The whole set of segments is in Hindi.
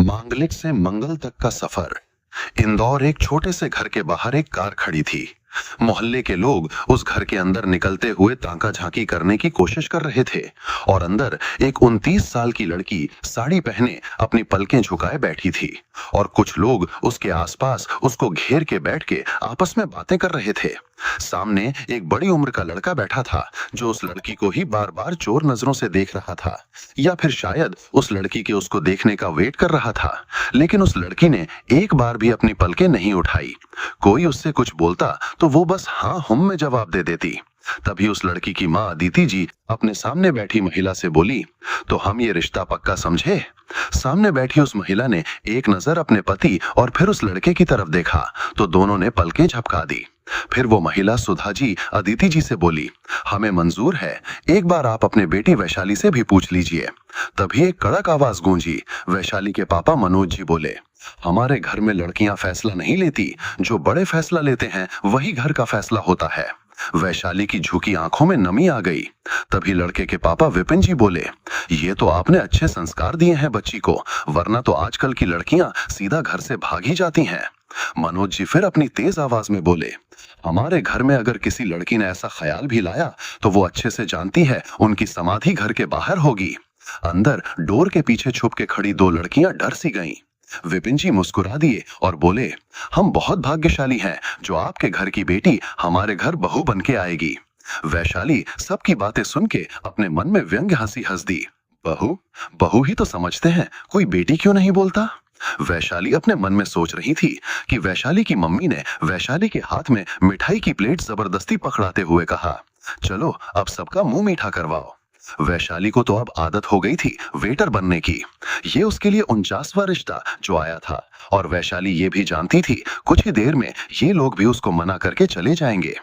मांगलिक से मंगल तक का सफर। इंदौर एक छोटे से घर के बाहर एक कार खड़ी थी। मोहल्ले के लोग उस घर के अंदर निकलते हुए ताका झांकी करने की कोशिश कर रहे थे और अंदर एक 29 साल की लड़की साड़ी पहने अपनी पलकें झुकाए बैठी थी और कुछ लोग उसके आसपास उसको घेर के बैठ के आपस में बातें कर रहे थे। सामने एक बड़ी उम्र का लड़का बैठा था जो उस लड़की को ही बार बार चोर नजरों से देख रहा था या फिर शायद उस लड़की के उसको देखने का वेट कर रहा था। लेकिन उस लड़की ने एक बार भी अपनी पलकें नहीं उठाई। कोई उससे कुछ बोलता तो वो बस हाँ हुम में जवाब दे देती। तभी उस लड़की की माँ अदिति जी अपने सामने बैठी महिला से बोली, तो हम ये रिश्ता पक्का समझे। सामने बैठी उस महिला ने एक नजर अपने पति और फिर उस लड़के की तरफ देखा तो दोनों ने पलकें झपका दी। फिर वो महिला सुधा जी अदिति जी से बोली, हमें मंजूर है, एक बार आप अपने बेटी वैशाली से भी पूछ लीजिए। तभी एक कड़क आवाज गूंजी। वैशाली के पापा मनोज जी बोले, हमारे घर में लड़कियां फैसला नहीं लेती, जो बड़े फैसला लेते हैं वही घर का फैसला होता है। वैशाली की झुकी आंखों में नमी आ गई। तभी लड़के के पापा विपिन जी बोले, ये तो आपने अच्छे संस्कार दिए हैं बच्ची को, वरना तो आजकल की लड़कियां सीधा घर से भाग ही जाती हैं। मनोज जी फिर अपनी तेज आवाज में बोले, हमारे घर में अगर किसी लड़की ने ऐसा ख्याल भी लाया तो वो अच्छे से जानती है उनकी समाधि घर के बाहर होगी। अंदर डोर के पीछे छुप के खड़ी दो लड़कियां डर सी गईं। विपिन जी मुस्कुरा दिए और बोले, हम बहुत भाग्यशाली हैं जो आपके घर की बेटी हमारे घर बहू बन के आएगी। वैशाली सबकी बातें सुन के अपने मन में व्यंग्य हंसी हंस दी। बहू बहू ही तो समझते हैं, कोई बेटी क्यों नहीं बोलता। वैशाली अपने मन में सोच रही थी कि वैशाली की मम्मी ने वैशाली के हाथ में मिठाई की प्लेट जबरदस्ती पकड़ाते हुए कहा, चलो अब सबका मुंह मीठा करवाओ। वैशाली को तो अब आदत हो गई थी वेटर बनने की। ये उसके लिए 49वां रिश्ता जो आया था और वैशाली ये भी जानती थी कुछ ही देर में ये लोग भी उसको मना करके चले जाएंगे।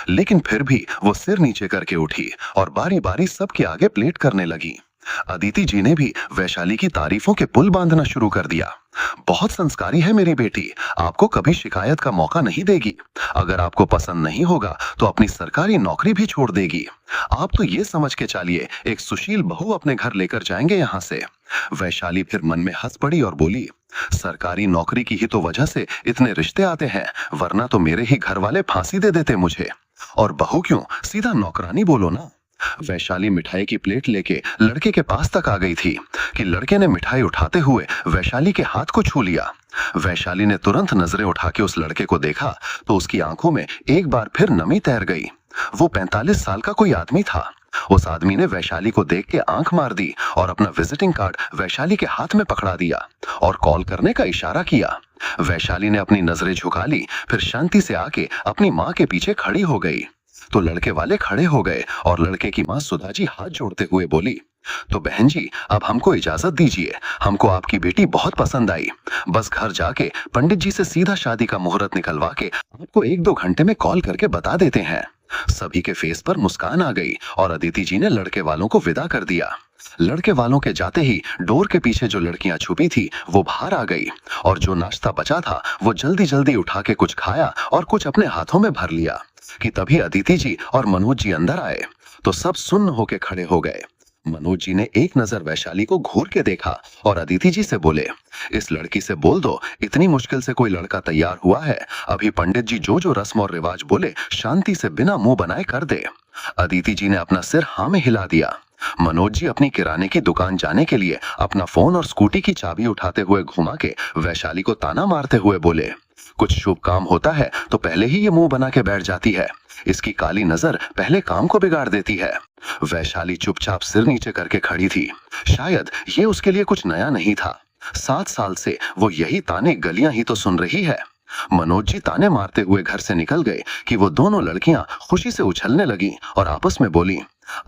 लेकिन फिर भी वो सिर नीचे करके उठी और बारी बारी सबके आगे प्लेट करने लगी। अदिति जी ने भी वैशाली की तारीफों के पुल बांधना शुरू कर दिया। बहुत संस्कारी है मेरी बेटी, आपको कभी शिकायत का मौका नहीं देगी। अगर आपको पसंद नहीं होगा तो अपनी सरकारी नौकरी भी छोड़ देगी। आप तो ये समझ के चलिए एक सुशील बहू अपने घर लेकर जाएंगे यहाँ से। वैशाली फिर मन में हंस पड़ी और बोली, सरकारी नौकरी की ही तो वजह से इतने रिश्ते आते हैं, वरना तो मेरे ही घर वाले फांसी दे देते मुझे। और बहू क्यों, सीधा नौकरानी बोलो ना। वैशाली मिठाई की प्लेट लेके लड़के के पास तक आ गई थी कि लड़के ने मिठाई उठाते हुए वैशाली के हाथ को छू लिया। वैशाली ने तुरंत नजरें उठा के उस लड़के को देखा तो उसकी आंखों में एक बार फिर नमी तैर गई। वो 45 साल का कोई आदमी था। उस आदमी ने वैशाली को देख के आंख मार दी और अपना विजिटिंग कार्ड वैशाली के हाथ में पकड़ा दिया और कॉल करने का इशारा किया। वैशाली ने अपनी नजरें झुका ली, फिर शांति से आके अपनी माँ के पीछे खड़ी हो गई। तो लड़के वाले खड़े हो गए और लड़के की माँ सुधा जी हाथ जोड़ते हुए बोली, तो बहन जी अब हमको इजाजत दीजिए, हमको आपकी बेटी बहुत पसंद आई। बस घर जाके पंडित जी से सीधा शादी का मुहूर्त निकलवा के आपको 1-2 घंटे में कॉल करके बता देते हैं। सभी के फेस पर मुस्कान आ गई और अदिति जी ने लड़के वालों को विदा कर दिया। लड़के वालों के जाते ही डोर के पीछे जो लड़कियां छुपी थी वो बाहर आ गई और जो नाश्ता बचा था वो जल्दी जल्दी उठा के कुछ खाया और कुछ अपने हाथों में भर लिया कि तभी अदिति जी और मनोज जी अंदर आए तो सब सुन्न होके खड़े हो गए। मनोज जी ने एक नजर वैशाली को घूर के देखा और अदिति जी से बोले, इस लड़की से बोल दो इतनी मुश्किल से कोई लड़का तैयार हुआ है, अभी पंडित जी जो जो रस्म और रिवाज बोले शांति से बिना मुंह बनाए कर दे। अदिति जी ने अपना सिर हाँ में हिला दिया। मनोज जी अपनी किराने की दुकान जाने के लिए अपना फोन और स्कूटी की चाबी उठाते हुए घुमा के वैशाली को ताना मारते हुए बोले, कुछ शुभ काम होता है तो पहले ही ये मुंह बना के बैठ जाती है, इसकी काली नजर पहले काम को बिगाड़ देती है। वैशाली चुपचाप सिर नीचे करके खड़ी थी। शायद ये उसके लिए कुछ नया नहीं था। 7 साल से वो यही ताने गलियां ही तो सुन रही है। मनोज जी ताने मारते हुए घर से निकल गए कि वो दोनों लड़कियां खुशी से उछलने लगी और आपस में बोली,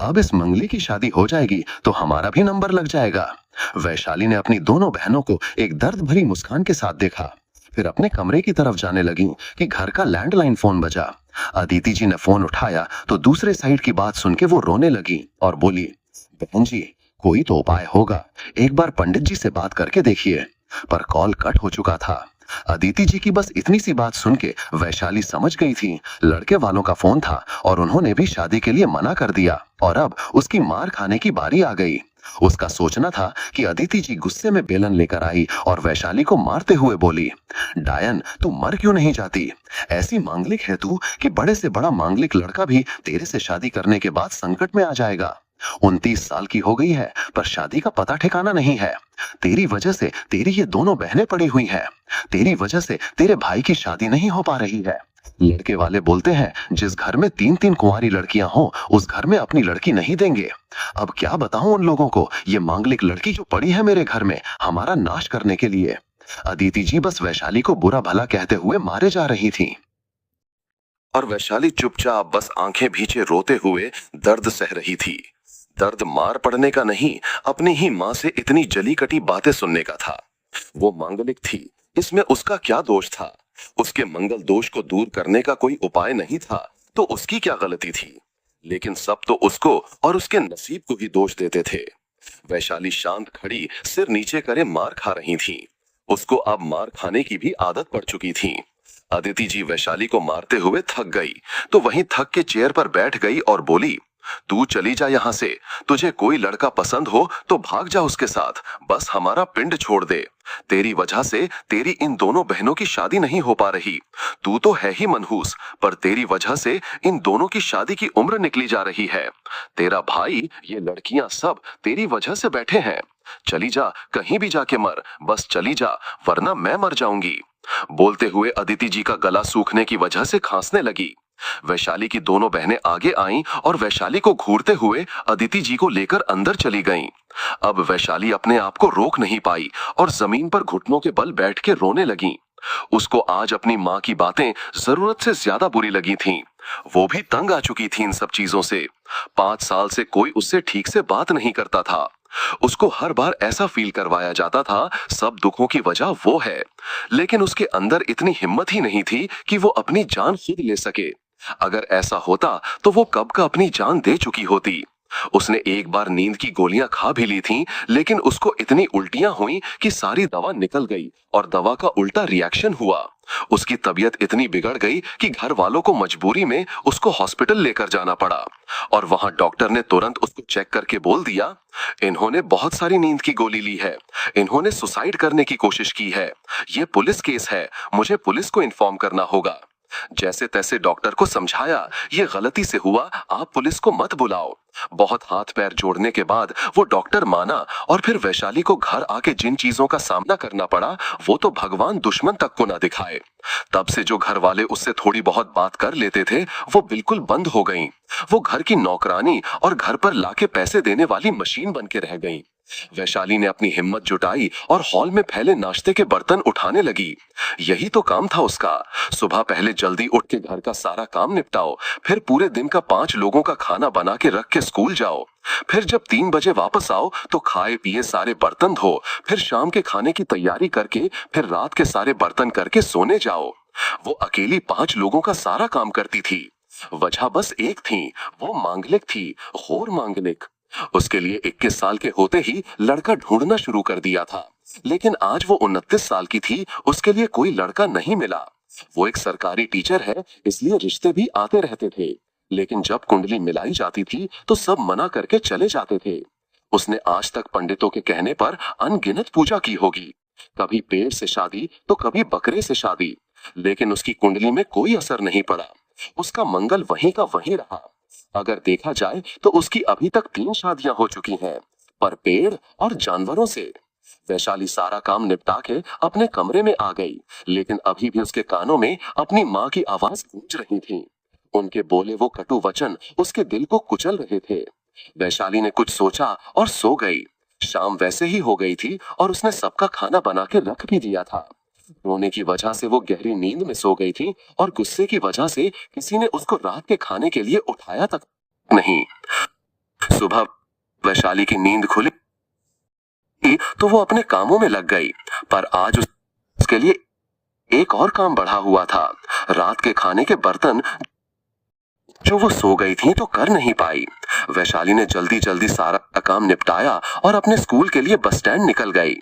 अब इस मंगली की शादी हो जाएगी तो हमारा भी नंबर लग जाएगा। वैशाली ने अपनी दोनों बहनों को एक दर्द भरी मुस्कान के साथ देखा, फिर अपने कमरे की तरफ जाने लगी कि घर का लैंडलाइन फोन बजा। अदिति जी ने फोन उठाया तो दूसरे साइड की बात सुन के वो रोने लगी और बोली, बहन जी कोई तो उपाय होगा, एक बार पंडित जी से बात करके देखिए। पर कॉल कट हो चुका था। अदिति जी की बस इतनी सी बात सुन के वैशाली समझ गई थी लड़के वालों का फोन था और उन्होंने भी शादी के लिए मना कर दिया और अब उसकी मार खाने की बारी आ गई। उसका सोचना था कि अदिति जी गुस्से में बेलन लेकर आई और वैशाली को मारते हुए बोली, डायन तू मर क्यों नहीं जाती? ऐसी मांगलिक है तू कि बड़े से बड़ा मांगलिक लड़का भी तेरे से शादी करने के बाद संकट में आ जाएगा। 29 साल की हो गई है पर शादी का पता ठिकाना नहीं है। तेरी वजह से तेरी ये दोनों बहनें पड़ी हुई हैं। तेरी वजह से तेरे भाई की शादी नहीं हो पा रही है। लड़के वाले बोलते हैं जिस घर में 3-3 कुंवारी लड़कियां हो उस घर में अपनी लड़की नहीं देंगे। अब क्या बताऊं उन लोगों को ये मांगलिक लड़की जो पड़ी है मेरे घर में हमारा नाश करने के लिए। अदिति जी बस वैशाली को बुरा भला कहते हुए मारे जा रही थी और वैशाली चुपचाप बस आंखें भींचे रोते हुए दर्द सह रही थी। दर्द मार पड़ने का नहीं, अपनी ही मां से इतनी जली कटी बातें सुनने का था। वो मांगलिक थी, इसमें उसका क्या दोष था? उसके मंगल दोष को दूर करने का कोई उपाय नहीं था तो उसकी क्या गलती थी? लेकिन सब तो उसको और उसके नसीब को ही दोष देते थे। वैशाली शांत खड़ी सिर नीचे करे मार खा रही थी। उसको अब मार खाने की भी आदत पड़ चुकी थी। अदिति जी वैशाली को मारते हुए थक गई तो वहीं थक के चेयर पर बैठ गई और बोली, तू चली जा यहाँ से। तुझे कोई लड़का पसंद हो तो भाग जा उसके साथ, बस हमारा पिंड छोड़ दे। तेरी वजह से तेरी इन दोनों बहनों की शादी नहीं हो पा रही। तू तो है ही मनहूस, पर तेरी वजह से इन दोनों की शादी की उम्र निकली जा रही है। तेरा भाई, ये लड़कियां सब तेरी वजह से बैठे हैं। चली जा, कहीं भी जाके मर, बस चली जा, वरना मैं मर जाऊंगी। बोलते हुए अदिति जी का गला सूखने की वजह से खांसने लगी। वैशाली की दोनों बहनें आगे आईं और वैशाली को घूरते हुए अदिति जी को लेकर अंदर चली गईं। अब वैशाली अपने आप को रोक नहीं पाई और जमीन पर घुटनों के बल बैठ के रोने लगी। उसको आज अपनी मां की बातें जरूरत से ज्यादा बुरी लगी थीं। वो भी तंग आ चुकी थी इन सब चीजों से। 5 साल से कोई उससे ठीक से बात नहीं करता था। उसको हर बार ऐसा फील करवाया जाता था सब दुखों की वजह वो है, लेकिन उसके अंदर इतनी हिम्मत ही नहीं थी कि वो अपनी जान खुद ले सके। अगर ऐसा होता तो वो कब का अपनी जान दे चुकी होती। उसने एक बार नींद की गोलियां खा भी ली थीं, लेकिन उसको इतनी उल्टियां हुई कि सारी दवा निकल गई और दवा का उल्टा रिएक्शन हुआ। उसकी तबीयत इतनी बिगड़ गई कि घर वालों को मजबूरी में उसको हॉस्पिटल लेकर जाना पड़ा और वहां डॉक्टर ने तुरंत उसको चेक करके बोल दिया, इन्होंने बहुत सारी नींद की गोली ली है, इन्होंने सुसाइड करने की कोशिश की है, ये पुलिस केस है, मुझे पुलिस को इन्फॉर्म करना होगा। जैसे तैसे डॉक्टर को समझाया, ये गलती से हुआ, आप पुलिस को मत बुलाओ। बहुत हाथ पैर जोड़ने के बाद वो डॉक्टर माना और फिर वैशाली को घर आके जिन चीजों का सामना करना पड़ा वो तो भगवान दुश्मन तक को ना दिखाए। तब से जो घर वाले उससे थोड़ी बहुत बात कर लेते थे वो बिल्कुल बंद हो गईं। वो घर की नौकरानी और घर पर लाके पैसे देने वाली मशीन बन के रह गईं। वैशाली ने अपनी हिम्मत जुटाई और हॉल में फैले नाश्ते के बर्तन उठाने लगी। यही तो काम था उसका। सुबह पहले जल्दी उठ के घर का सारा काम निपटाओ, फिर पूरे दिन का 5 लोगों का खाना बना के रख के स्कूल जाओ, फिर जब 3 बजे वापस आओ तो खाए पिए सारे बर्तन धो, फिर शाम के खाने की तैयारी करके फिर रात के सारे बर्तन करके सोने जाओ। वो अकेली 5 लोगों का सारा काम करती थी। वजह बस एक थी, वो मांगलिक थी, घोर मांगलिक। उसके लिए 21 साल के होते ही लड़का ढूंढना शुरू कर दिया था, लेकिन आज वो 29 साल की थी, उसके लिए कोई लड़का नहीं मिला। वो एक सरकारी टीचर है, इसलिए रिश्ते भी आते रहते थे, लेकिन जब कुंडली मिलाई जाती थी तो सब मना करके चले जाते थे। उसने आज तक पंडितों के कहने पर अनगिनत पूजा की होगी, कभी पेड़ से शादी तो कभी बकरे से शादी, लेकिन उसकी कुंडली में कोई असर नहीं पड़ा। उसका मंगल वहीं का वहीं रहा। अगर देखा जाए तो उसकी अभी तक 3 शादियां हो चुकी हैं, पर पेड़ और जानवरों से। वैशाली सारा काम निपटा के अपने कमरे में आ गई, लेकिन अभी भी उसके कानों में अपनी माँ की आवाज गूंज रही थी। उनके बोले वो कटु वचन उसके दिल को कुचल रहे थे। वैशाली ने कुछ सोचा और सो गई। शाम वैसे ही हो गई थी और उसने सबका खाना बना के रख भी दिया था। रोने की वजह से वो गहरी नींद में सो गई थी और गुस्से की वजह से किसी ने उसको रात के खाने के लिए उठाया तक नहीं। सुबह वैशाली की नींद खुली तो वो अपने कामों में लग गई, पर आज उसके लिए एक और काम बढ़ा हुआ था। रात के खाने के बर्तन जो वो सो गई थी तो कर नहीं पाई। वैशाली ने जल्दी जल्दी सारा काम निपटाया और अपने स्कूल के लिए बस स्टैंड निकल गई।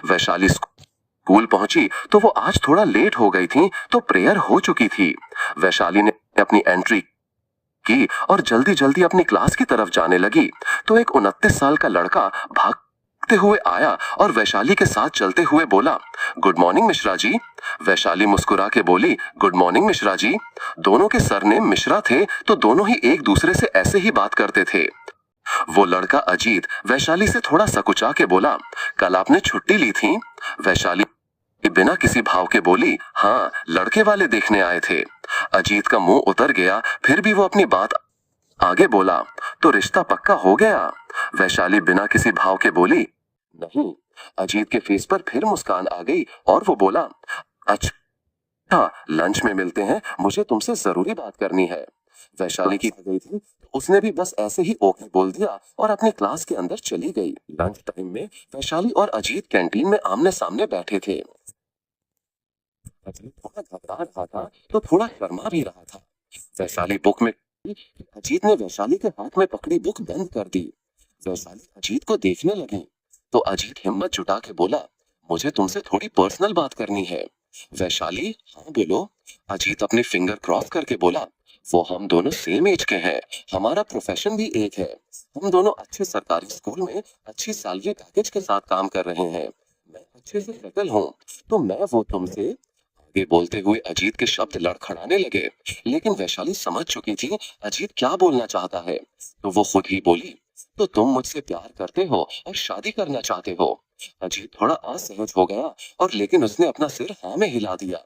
वैशाली स्कूल पहुंची तो वो आज थोड़ा लेट हो गई थी, तो प्रेयर हो चुकी थी। वैशाली ने अपनी एंट्री की और जल्दी जल्दी अपनी क्लास की तरफ जाने लगी तो एक 29 साल का लड़का भागते हुए आया और वैशाली के साथ चलते हुए बोला, गुड मॉर्निंग मिश्रा जी। वैशाली मुस्कुरा के बोली, गुड मॉर्निंग मिश्रा जी। दोनों के सरनेम मिश्रा थे तो दोनों ही एक दूसरे से ऐसे ही बात करते थे। वो लड़का अजीत वैशाली से थोड़ा सकुचा के बोला, कल आपने छुट्टी ली थी? वैशाली बिना किसी भाव के बोली, हाँ, लड़के वाले देखने आए थे। अजीत का मुंह उतर गया, फिर भी वो अपनी बात आगे बोला, तो रिश्ता पक्का हो गया? वैशाली बिना किसी भाव के बोली, नहीं। अजीत के फेस पर फिर मुस्कान आ गई और वो बोला, अच्छा, लंच में मिलते हैं, मुझे तुमसे जरूरी बात करनी है। वैशाली की गई थी, उसने भी बस ऐसे ही ओके बोल दिया और अपनी क्लास के अंदर चली गई। लंच टाइम में वैशाली और अजीत कैंटीन में आमने सामने बैठे थे। अजीत थोड़ा घबरा रहा था तो थोड़ा शर्मा भी रहा था। वैशाली बुक में, अजीत ने वैशाली के हाथ में पकड़ी बुक बंद कर दी। वैशाली अजीत को देखने लगी तो अजीत हिम्मत जुटा के बोला, मुझे तुमसे थोड़ी पर्सनल बात करनी है। वैशाली, हाँ बोलो। अजीत अपने फिंगर क्रॉस करके बोला, वो हम दोनों सेम एज के हैं, हमारा प्रोफेशन भी एक है, हम दोनों अच्छे सरकारी स्कूल में अच्छी सैलरी पैकेज के साथ काम कर रहे हैं, मैं अच्छे से सेटल हूँ, तो मैं वो तुमसे। आगे बोलते हुए अजीत के शब्द लड़खड़ाने लगे, लेकिन वैशाली समझ चुकी थी अजीत क्या बोलना चाहता है, तो वो खुद ही बोली, तो तुम मुझसे प्यार करते हो और शादी करना चाहते हो? अजीत थोड़ा असहज हो गया और लेकिन उसने अपना सिर हाँ में हिला दिया।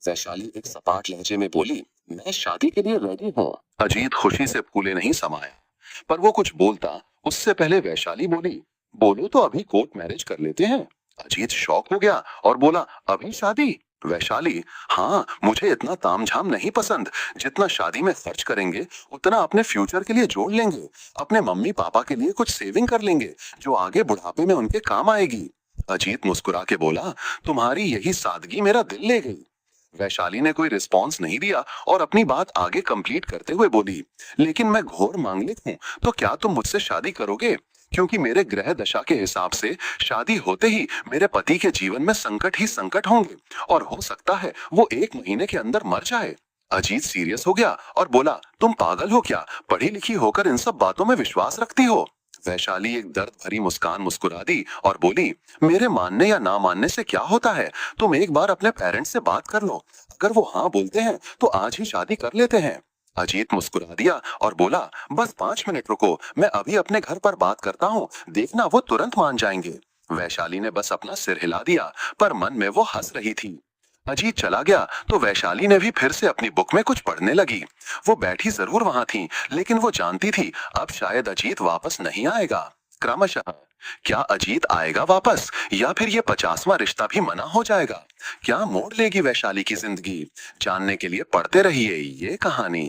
वैशाली एक सपाट लहजे में बोली, मैं शादी के लिए रेडी हूँ। अजीत खुशी से फूले नहीं समाया, पर वो कुछ बोलता उससे पहले वैशाली बोली, बोलो तो अभी कोर्ट मैरिज कर लेते हैं। अजीत शॉक हो गया और बोला, अभी शादी? वैशाली, हाँ, मुझे इतना तामझाम नहीं पसंद, जितना शादी में खर्च करेंगे उतना अपने फ्यूचर के लिए जोड़ लेंगे, अपने मम्मी पापा के लिए कुछ सेविंग कर लेंगे जो आगे बुढ़ापे में उनके काम आएगी। अजीत मुस्कुरा के बोला, तुम्हारी यही सादगी मेरा दिल ले गई। वैशाली ने कोई रिस्पॉन्स नहीं दिया और अपनी बात आगे कंप्लीट करते हुए बोली, लेकिन मैं घोर मांगलिक हूँ, तो क्या तुम मुझसे शादी करोगे? क्योंकि मेरे ग्रह दशा के हिसाब से शादी होते ही मेरे पति के जीवन में संकट ही संकट होंगे और हो सकता है वो 1 महीने के अंदर मर जाए। अजीत सीरियस हो गया और बोला, तुम पागल हो क्या? पढ़ी लिखी होकर इन सब बातों में विश्वास रखती हो? वैशाली एक दर्द भरी मुस्कान मुस्कुरा दी और बोली, मेरे मानने या ना मानने से क्या होता है, तुम एक बार अपने पेरेंट्स से बात कर लो, अगर वो हाँ बोलते हैं तो आज ही शादी कर लेते हैं। अजीत मुस्कुरा दिया और बोला, बस 5 मिनट रुको, मैं अभी अपने घर पर बात करता हूँ, देखना वो तुरंत मान जाएंगे। वैशाली ने बस अपना सिर हिला दिया, पर मन में वो हंस रही थी। अजीत चला गया तो वैशाली ने भी फिर से अपनी बुक में कुछ पढ़ने लगी। वो बैठी जरूर वहां थी, लेकिन वो जानती थी अब शायद अजीत वापस नहीं आएगा। क्रमशः, क्या अजीत आएगा वापस या फिर ये 50वां रिश्ता भी मना हो जाएगा? क्या मोड़ लेगी वैशाली की जिंदगी? जानने के लिए पढ़ते रहिए ये कहानी।